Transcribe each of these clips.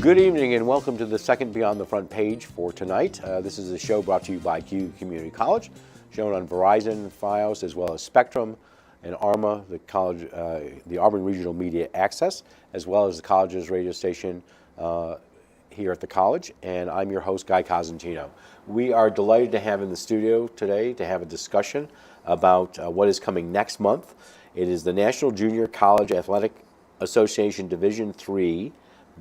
Good evening and welcome to the second Beyond the Front Page for tonight. This is a show brought to you by Cayuga Community College, shown on Verizon, Fios, as well as Spectrum and ARMA, the college, the Auburn Regional Media Access, as well as the college's radio station here at the college. And I'm your host, Guy Cosentino. We are delighted to have in the studio today to have a discussion about what is coming next month. It is the National Junior College Athletic Association Division III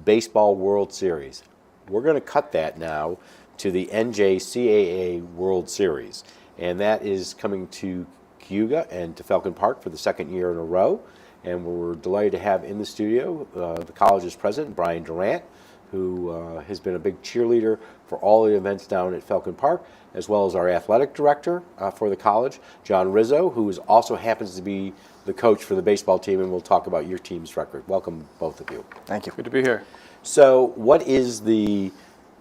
Baseball World Series. We're going to cut that now to the NJCAA World Series, and that is coming to Cayuga and to Falcon Park for the second year in a row. And we're delighted to have in the studio the college's president, Brian Durant, who has been a big cheerleader for all the events down at Falcon Park, as well as our athletic director for the college, John Rizzo, who also happens to be the coach for the baseball team, and we'll talk about your team's record. Welcome, both of you. Thank you. Good to be here. So what is the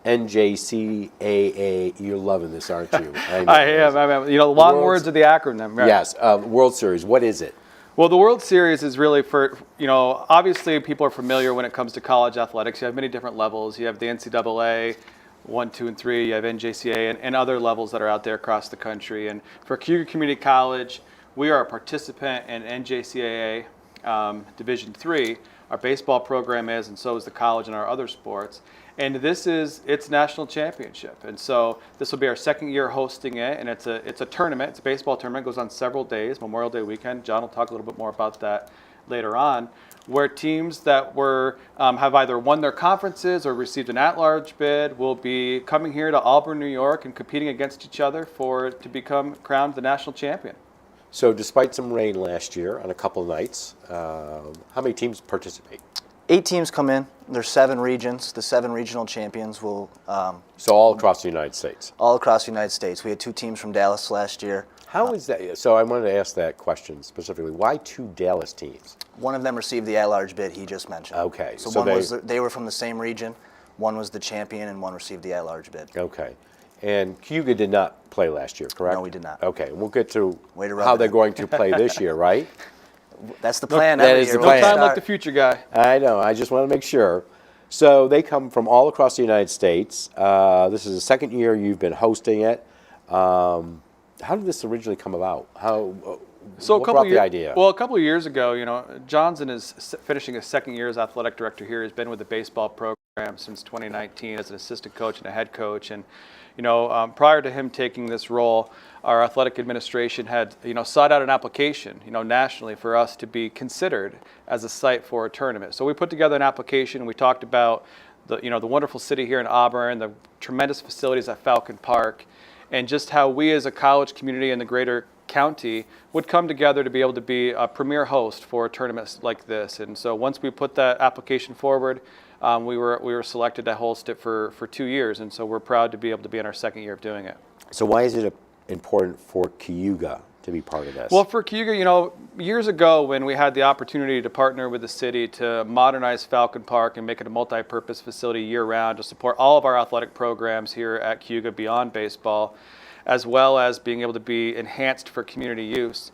NJCAA? You're loving this, aren't you? I am. You know, long words of the acronym. Right? Yes, World Series. What is it? Well, the World Series is really for, you know, obviously people are familiar when it comes to college athletics. You have many different levels. You have the NCAA, 1, 2, and 3. You have NJCAA and other levels that are out there across the country. And for Cayuga Community College, we are a participant in NJCAA Division III. Our baseball program is, and so is the college and our other sports. And this is its national championship. And so this will be our second year hosting it, and it's a tournament. It's a baseball tournament. It goes on several days, Memorial Day weekend. John will talk a little bit more about that later on, where teams that have either won their conferences or received an at-large bid will be coming here to Auburn, New York, and competing against each other to become crowned the national champion. So despite some rain last year on a couple of nights, how many teams participate? 8 teams come in. There's 7 regions. The 7 regional champions will... So all across the United States? All across the United States. We had 2 teams from Dallas last year. How is that? So I wanted to ask that question specifically. Why 2 Dallas teams? One of them received the at-large bid he just mentioned. Okay. So they were from the same region. One was the champion, and one received the at-large bid. Okay. And Cayuga did not play last year, correct? No, we did not. Okay. We'll get to to how they're going to play this year, right? That's the plan. That is the plan. No time like the future, Guy. I know. I just want to make sure. So they come from all across the United States. This is the second year you've been hosting it. How did this originally come about? What brought the idea? Well, a couple of years ago, you know, Johnson is finishing his second year as athletic director here. He's been with the baseball program since 2019 as an assistant coach and a head coach. And, you know, prior to him taking this role, our athletic administration had, you know, sought out an application, you know, nationally for us to be considered as a site for a tournament. So we put together an application. We talked about the wonderful city here in Auburn, the tremendous facilities at Falcon Park, and just how we as a college community in the greater county would come together to be able to be a premier host for a tournament like this. And so once we put that application forward, we were selected to host it for 2 years. And so we're proud to be able to be in our second year of doing it. So why is it important for Cayuga to be part of this? Well, for Cayuga, you know, years ago when we had the opportunity to partner with the city to modernize Falcon Park and make it a multi-purpose facility year-round to support all of our athletic programs here at Cayuga beyond baseball, as well as being able to be enhanced for community use.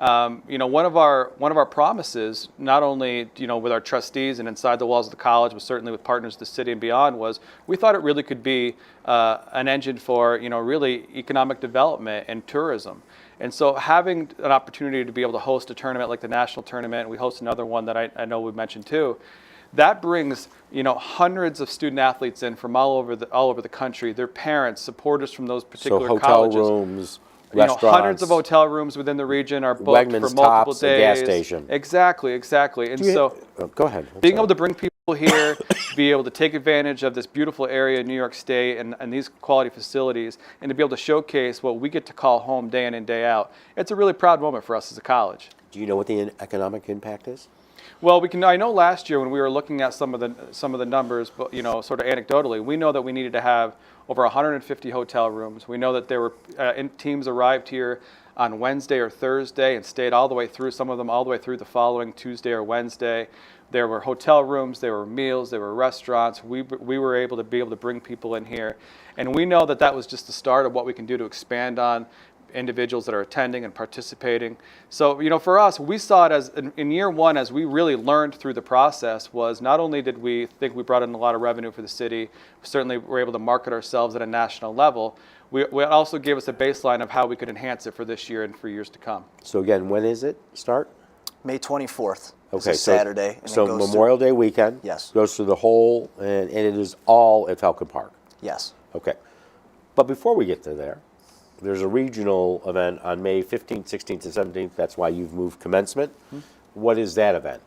You know, one of our promises, not only, you know, with our trustees and inside the walls of the college, but certainly with partners of the city and beyond, was we thought it really could be an engine for, you know, really economic development and tourism. And so having an opportunity to be able to host a tournament like the national tournament, we host another one that I know we mentioned too, that brings, you know, hundreds of student athletes in from all over the country, their parents, supporters from those particular colleges. So hotel rooms, restaurants. Hundreds of hotel rooms within the region are booked Wegmans, for multiple Tops, days. A gas station. Exactly. And so go ahead. Being able to bring people here, be able to take advantage of this beautiful area in New York State and these quality facilities, and to be able to showcase what we get to call home day in and day out, it's a really proud moment for us as a college. Do you know what the economic impact is? Well, I know last year when we were looking at some of the numbers, but, you know, sort of anecdotally, we know that we needed to have over 150 hotel rooms. We know that there were teams arrived here on Wednesday or Thursday and stayed all the way through, some of them all the way through the following Tuesday or Wednesday. There were hotel rooms, there were meals, there were restaurants. We were able to bring people in here. And we know that that was just the start of what we can do to expand on individuals that are attending and participating. So, for us, we saw it as in year one, as we really learned through the process, was not only did we think we brought in a lot of revenue for the city, we certainly were able to market ourselves at a national level. We also gave us a baseline of how we could enhance it for this year and for years to come. So again, when is it start? May 24th. Okay, It's a Saturday. And so it goes Memorial Day weekend. Yes. Goes through the whole, and it is all at Falcon Park. Yes. Okay. But before we get to there, there's a regional event on May 15th, 16th, and 17th. That's why you've moved commencement. Mm-hmm. What is that event?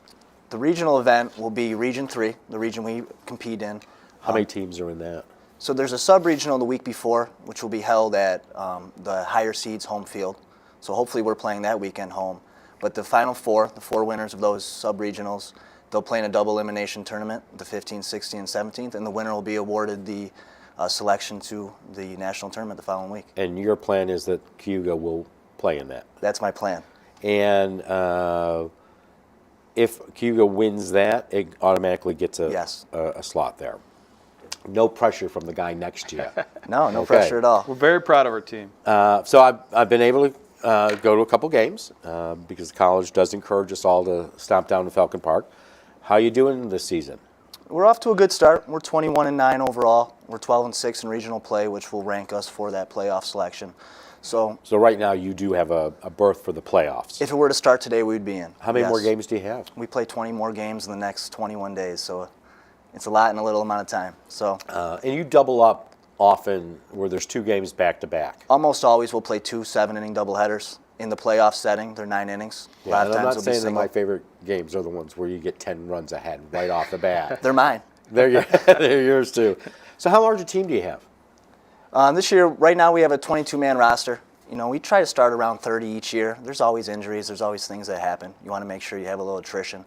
The regional event will be Region 3, the region we compete in. How many teams are in that? So there's a sub-regional the week before, which will be held at the higher seeds home field. So hopefully we're playing that weekend home. But the final four, the four winners of those sub-regionals, they'll play in a double elimination tournament, the 15th, 16th, and 17th, and the winner will be awarded the selection to the national tournament the following week. And your plan is that Cayuga will play in that? That's my plan. And if Cayuga wins that, it automatically gets a slot there. No pressure from the guy next to you. No pressure at all. We're very proud of our team. So I've been able to go to a couple games because the college does encourage us all to stomp down to Falcon Park. How are you doing this season? We're off to a good start. We're 21-9 overall. We're 12-6 in regional play, which will rank us for that playoff selection. So right now you do have a berth for the playoffs. If it were to start today, we'd be in. How many more games do you have? We play 20 more games in the next 21 days, so it's a lot in a little amount of time. So and you double up often where there's two games back to back. Almost always we'll play 2 7-inning doubleheaders. In the playoff setting, they're 9 innings. Yeah, a lot of times I'm not saying that my favorite games are the ones where you get 10 runs ahead right off the bat. They're mine. They're yours too. So how large a team do you have? This year, right now, we have a 22-man roster. We try to start around 30 each year. There's always injuries. There's always things that happen. You want to make sure you have a little attrition.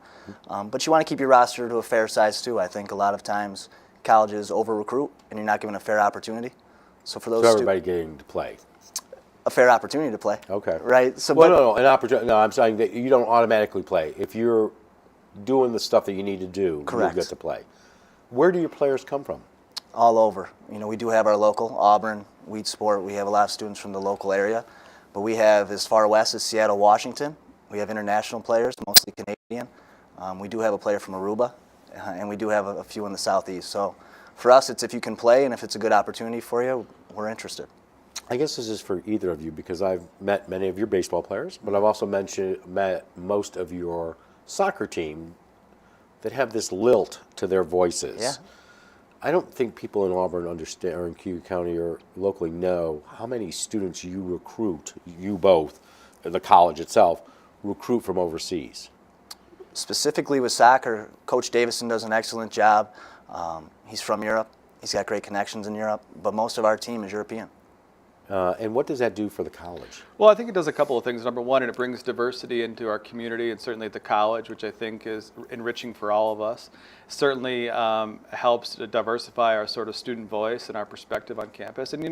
But you want to keep your roster to a fair size too. I think a lot of times colleges over-recruit and you're not given a fair opportunity. So for those everybody getting to play. A fair opportunity to play. Okay. Right? So, no, an opportunity. No, I'm saying that you don't automatically play. If you're doing the stuff that you need to do, correct, you get to play. Where do your players come from? All over. We do have our local, Auburn, Weed Sport. We have a lot of students from the local area. But we have as far west as Seattle, Washington. We have international players, mostly Canadian. We do have a player from Aruba, and we do have a few in the southeast. So for us, it's if you can play and if it's a good opportunity for you, we're interested. I guess this is for either of you because I've met many of your baseball players, but I've also met most of your soccer team that have this lilt to their voices. Yeah. I don't think people in Auburn understand, or in Cayuga County or locally know how many students you recruit, you both, the college itself, recruit from overseas. Specifically with soccer, Coach Davison does an excellent job. He's from Europe. He's got great connections in Europe, but most of our team is European. And what does that do for the college? Well, I think it does a couple of things. Number one, it brings diversity into our community and certainly at the college, which I think is enriching for all of us. Certainly helps to diversify our sort of student voice and our perspective on campus. And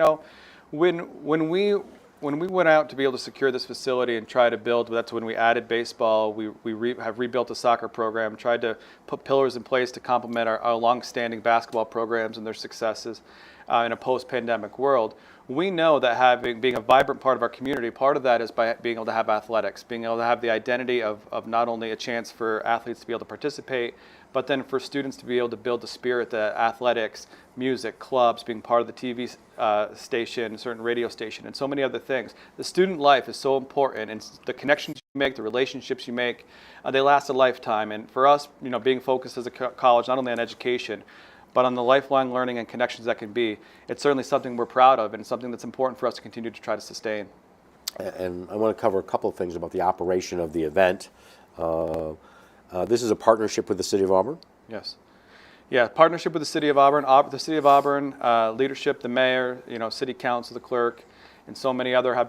when we went out to be able to secure this facility and try to build, that's when we added baseball. We have rebuilt the soccer program, tried to put pillars in place to complement our long-standing basketball programs and their successes in a post-pandemic world. We know that being a vibrant part of our community, part of that is by being able to have athletics, being able to have the identity of not only a chance for athletes to be able to participate, but then for students to be able to build the spirit that athletics, music, clubs, being part of the TV station, certain radio station, and so many other things. The student life is so important, and the connections you make, the relationships you make, they last a lifetime. And for us, being focused as a college, not only on education, but on the lifelong learning and connections that can be, it's certainly something we're proud of and something that's important for us to continue to try to sustain. And I want to cover a couple of things about the operation of the event. This is a partnership with the City of Auburn? Yes. Yeah, partnership with the City of Auburn. The City of Auburn, leadership, the mayor, City Council, the clerk, and so many other have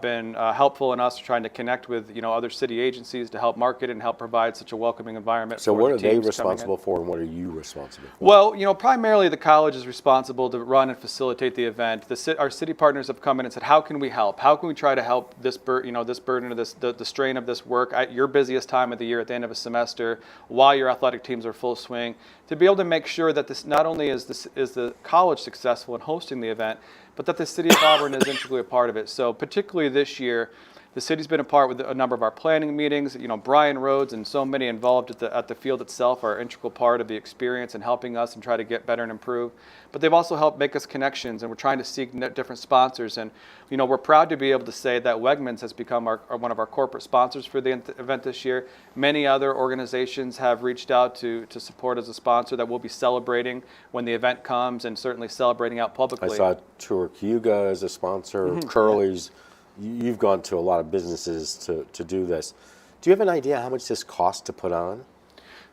been helpful in us trying to connect with other city agencies to help market and help provide such a welcoming environment. So what are they responsible for, and what are you responsible for? Well, primarily the college is responsible to run and facilitate the event. Our city partners have come in and said, how can we help? How can we try to help this burden of the strain of this work at your busiest time of the year at the end of a semester, while your athletic teams are full swing, to be able to make sure that this not only is the college successful in hosting the event, but that the city of Auburn is integrally a part of it. So particularly this year, the city's been a part with a number of our planning meetings. Brian Rhodes and so many involved at the field itself are an integral part of the experience and helping us and try to get better and improve. But they've also helped make us connections, and we're trying to seek different sponsors. And we're proud to be able to say that Wegmans has become one of our corporate sponsors for the event this year. Many other organizations have reached out to support as a sponsor that we'll be celebrating when the event comes, and certainly celebrating out publicly. I saw Tour Cayuga as a sponsor, Curly's. You've gone to a lot of businesses to do this. Do you have an idea how much this costs to put on?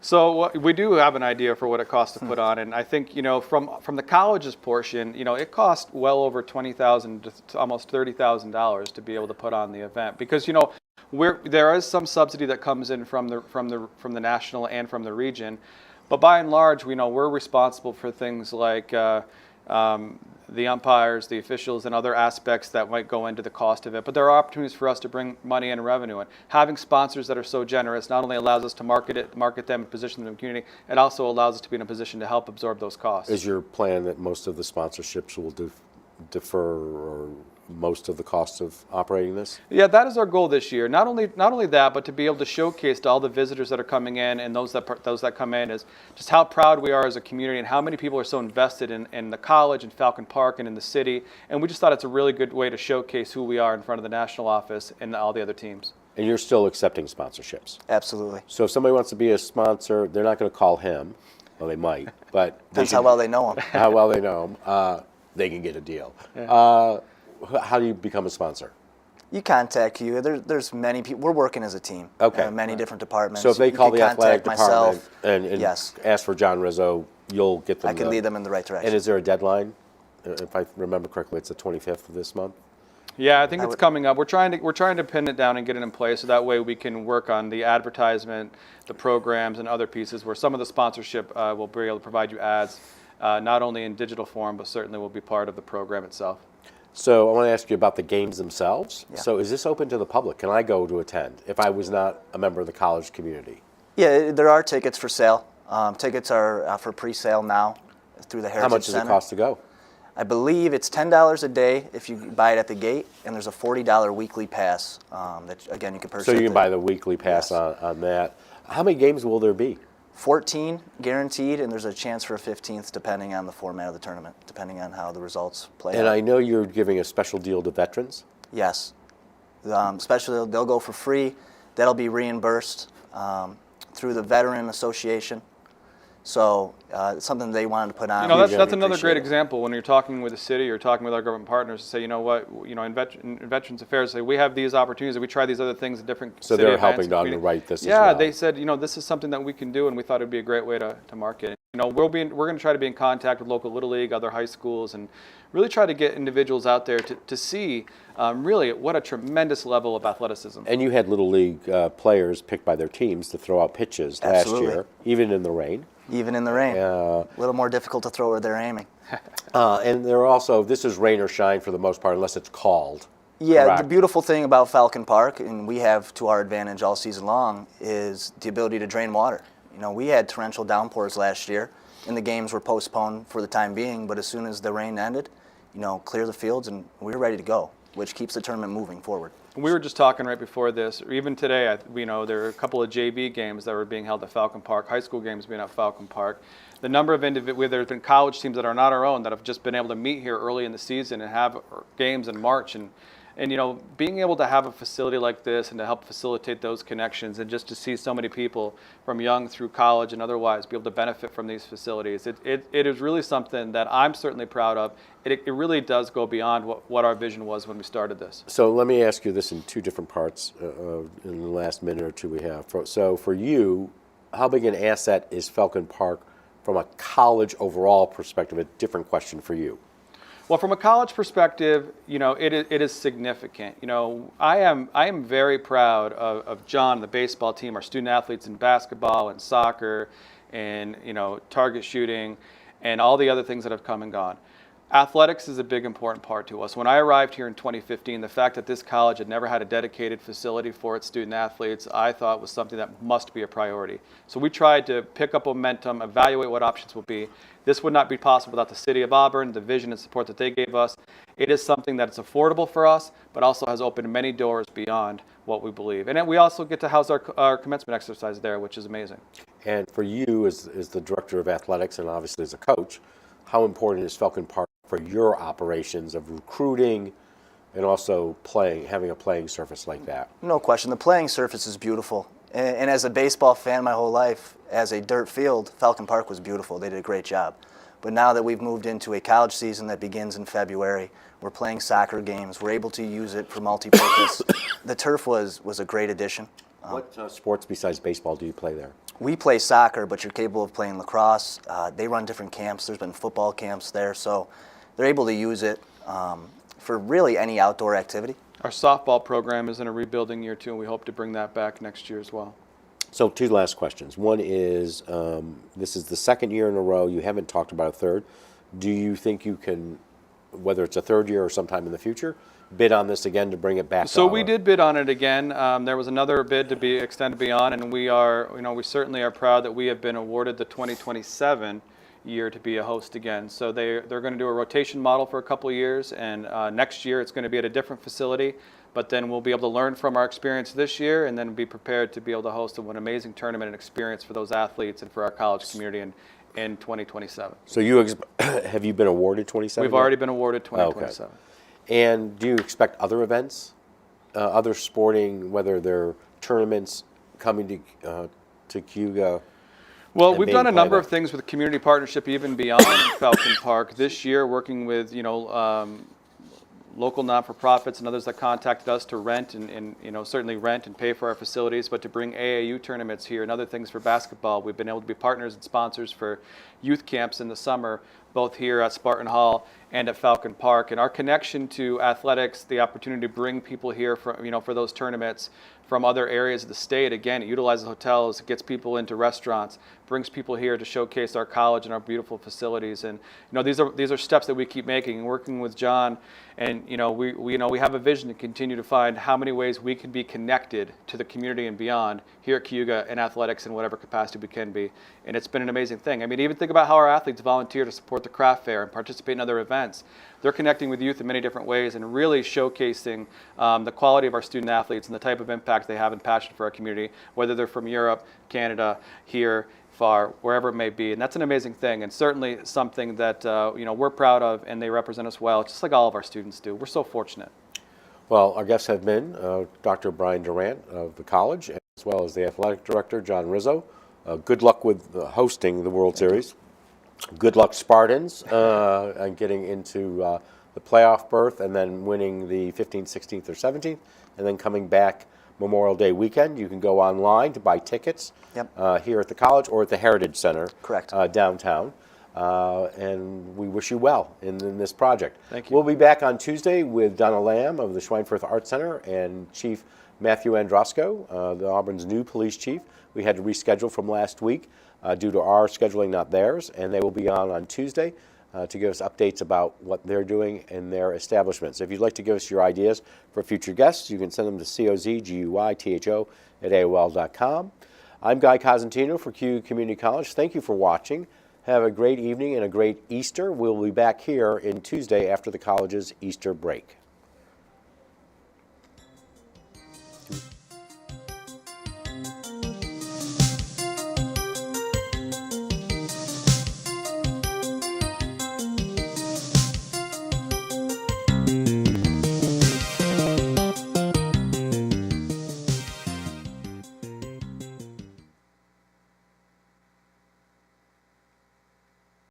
So we do have an idea for what it costs to put on, and I think from the college's portion, it costs well over $20,000 to almost $30,000 to be able to put on the event, because there is some subsidy that comes in from the national and from the region, but by and large, we're responsible for things like the umpires, the officials, and other aspects that might go into the cost of it. But there are opportunities for us to bring money and revenue in. Having sponsors that are so generous not only allows us to market them and position them in the community, it also allows us to be in a position to help absorb those costs. Is your plan that most of the sponsorships will defer or most of the costs of operating this? Yeah, that is our goal this year. Not only that, but to be able to showcase to all the visitors that are coming in and those that come in is just how proud we are as a community and how many people are so invested in the college and Falcon Park and in the city. And we just thought it's a really good way to showcase who we are in front of the national office and all the other teams. And you're still accepting sponsorships? Absolutely. So if somebody wants to be a sponsor, they're not going to call him. Well, they might, but Depends how well they know him. How well they know him. They can get a deal. Yeah. How do you become a sponsor? You contact you. There's many people. We're working as a team. Okay. Many different departments. So if they call the athletic department and yes, ask for John Rizzo, you'll get them. I can lead them in the right direction. And is there a deadline? If I remember correctly, it's the 25th of this month. Yeah, I think it's coming up. We're trying to pin it down and get it in place, so that way we can work on the advertisement, the programs, and other pieces where some of the sponsorship will be able to provide you ads, not only in digital form, but certainly will be part of the program itself. So I want to ask you about the games themselves. Yeah. So is this open to the public? Can I go to attend if I was not a member of the college community? Yeah, there are tickets for sale. Tickets are for pre-sale now through the Heritage How much does Center. it cost to go? I believe it's $10 a day if you buy it at the gate, and there's a $40 weekly pass that, again, you can purchase. So you can buy the weekly pass on that. How many games will there be? 14 guaranteed, and there's a chance for a 15th depending on the format of the tournament, depending on how the results play out. And I know you're giving a special deal to veterans. Yes. Especially they'll go for free. That'll be reimbursed through the Veteran Association. So it's something they wanted to put on. That's another great example when you're talking with the city or talking with our government partners to say, in Veterans Affairs, say we have these opportunities, we try these other things at different so city they're events helping to underwrite this as well. well. Yeah, they said, this is something that we can do, and we thought it'd be a great way to market it. We're going to try to be in contact with local Little League, other high schools, and really try to get individuals out there to see really what a tremendous level of athleticism. And you had Little League players picked by their teams to throw out pitches last year, even in the rain. Even in the rain. A little more difficult to throw where they're aiming. And they're also, this is rain or shine for the most part, unless it's called. Yeah, Correct. The beautiful thing about Falcon Park, and we have to our advantage all season long, is the ability to drain water. We had torrential downpours last year, and the games were postponed for the time being, but as soon as the rain ended, clear the fields, and we were ready to go, which keeps the tournament moving forward. We were just talking right before this, or even today, there are a couple of JV games that were being held at Falcon Park, high school games being at Falcon Park. The number of there's been college teams that are not our own that have just been able to meet here early in the season and have games in March, and being able to have a facility like this and to help facilitate those connections, and just to see so many people from young through college and otherwise be able to benefit from these facilities, it is really something that I'm certainly proud of. It really does go beyond what our vision was when we started this. So let me ask you this in two different parts in the last minute or two we have. So for you, how big an asset is Falcon Park from a college overall perspective? A different question for you. Well, from a college perspective, it is significant. I am very proud of John, the baseball team, our student athletes in basketball and soccer and, target shooting and all the other things that have come and gone. Athletics is a big important part to us. When I arrived here in 2015, the fact that this college had never had a dedicated facility for its student athletes, I thought was something that must be a priority. So we tried to pick up momentum, evaluate what options would be. This would not be possible without the City of Auburn, the vision and support that they gave us. It is something that's affordable for us, but also has opened many doors beyond what we believe. And then we also get to house our commencement exercise there, which is amazing. And for you as the director of athletics and obviously as a coach, how important is Falcon Park for your operations of recruiting and also playing, having a playing surface like that? No question. The playing surface is beautiful. And as a baseball fan my whole life, as a dirt field, Falcon Park was beautiful. They did a great job. But now that we've moved into a college season that begins in February, we're playing soccer games. We're able to use it for multi-purpose. The turf was a great addition. What sports besides baseball do you play there? We play soccer, but you're capable of playing lacrosse. They run different camps. There's been football camps there. So they're able to use it for really any outdoor activity. Our softball program is in a rebuilding year too, and we hope to bring that back next year as well. So 2 last questions. One is, this is the second year in a row, you haven't talked about a third. Do you think you can, whether it's a third year or sometime in the future, bid on this again to bring it back? So we did bid on it again. There was another bid to be extended beyond, and we certainly are proud that we have been awarded the 2027 year to be a host again. So they're going to do a rotation model for a couple of years, and next year it's going to be at a different facility. But then we'll be able to learn from our experience this year, and then be prepared to be able to host an amazing tournament and experience for those athletes and for our college community in 2027. So have you been awarded 27? We've already been awarded 2027. Okay. And do you expect other events, other sporting, whether they're tournaments coming to Cayuga? Well, we've done a number of things with community partnership even beyond Falcon Park. This year, working with local not-for-profits and others that contacted us to rent and certainly rent and pay for our facilities, but to bring AAU tournaments here and other things for basketball. We've been able to be partners and sponsors for youth camps in the summer, both here at Spartan Hall and at Falcon Park. And our connection to athletics, the opportunity to bring people here for those tournaments from other areas of the state. Again, it utilizes hotels, it gets people into restaurants, brings people here to showcase our college and our beautiful facilities. And these are steps that we keep making and working with John. And we have a vision to continue to find how many ways we can be connected to the community and beyond here at Cayuga in athletics in whatever capacity we can be. And it's been an amazing thing. I mean, even think about how our athletes volunteer to support the craft fair and participate in other events. They're connecting with youth in many different ways and really showcasing the quality of our student athletes and the type of impact they have and passion for our community, whether they're from Europe, Canada, here, far, wherever it may be. And that's an amazing thing, and certainly something that we're proud of, and they represent us well, just like all of our students do. We're so fortunate. Well, our guests have been Dr. Brian Durant of the college, as well as the athletic director, John Rizzo. Good luck with hosting the World Series. Good luck, Spartans, and getting into the playoff berth and then winning the 15th, 16th, or 17th, and then coming back Memorial Day weekend. You can go online to buy tickets here at the college or at the Heritage Center. Correct. Downtown. And we wish you well in this project. Thank you. We'll be back on Tuesday with Donna Lamb of the Schweinfurth Art Center and Chief Matthew Androsco, the Auburn's new police chief. We had to reschedule from last week due to our scheduling, not theirs, and they will be on Tuesday to give us updates about what they're doing in their establishments. If you'd like to give us your ideas for future guests, you can send them to cozguytho@aol.com. I'm Guy Cosentino for Cayuga Community College. Thank you for watching. Have a great evening and a great Easter. We'll be back here in Tuesday after the college's Easter break.